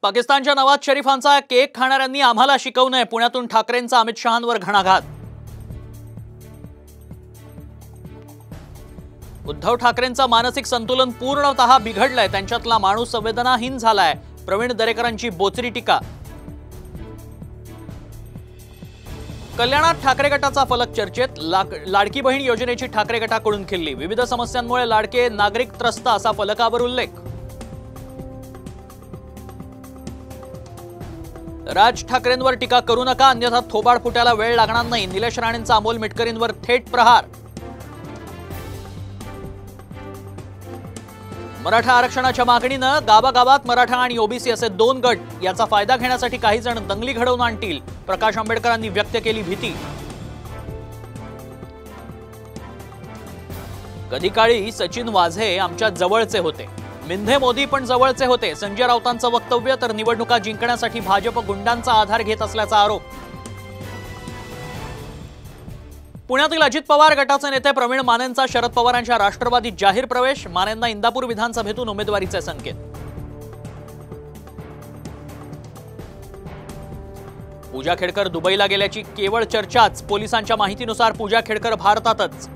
पाकिस्तानच्या नवाज शरीफांचा केक खाणाऱ्यांनी आम्हाला शिकवू नये, पुण्यातून ठाकरेंचा अमित शहांवर घणाघात। उद्धव ठाकरेंचं मानसिक संतुलन पूर्णतः बिघडलंय, त्यांच्यातला माणूस संवेदनाहीन झालाय, प्रवीण दरेकरांची बोचरी टीका। कल्याणात ठाकरे गटाचा फलक चर्चेत, लाडकी बहीण योजनेची ठाकरे गटाकडून खिल्ली, विविध समस्यांमुळे लाडके नागरिक त्रस्त असा फलकावर उल्लेख। राज ठाकरेंवर टीका करू नका, अन्यथा थोबाड फुटायला वेळ लागणार नाही, निलेश राणेंचा अमोल मिटकरींवर थेट प्रहार। मराठा आरक्षणाच्या मागणीनं गावागावात मराठा आणि ओबीसी असे दोन गट, याचा फायदा घेण्यासाठी काही जण दंगली घडवून आणतील, प्रकाश आंबेडकरांनी व्यक्त केली भीती। कधी काळी सचिन वाझे आमच्या जवळचे होते, मिंधे मोदी पण जवळचे होते, संजय राऊतांचं वक्तव्य तर निवडणुका जिंकण्यासाठी भाजप गुंडांचा आधार घेत असल्याचा आरोप। पुण्यातील अजित पवार गटाचे नेते प्रवीण मानेंचा शरद पवारांच्या राष्ट्रवादीत जाहीर प्रवेश, मानेंना इंदापूर विधानसभेतून उमेदवारीचे संकेत। पूजा खेडकर दुबईला गेल्याची केवळ चर्चाच, पोलिसांच्या माहितीनुसार पूजा खेडकर भारतातच।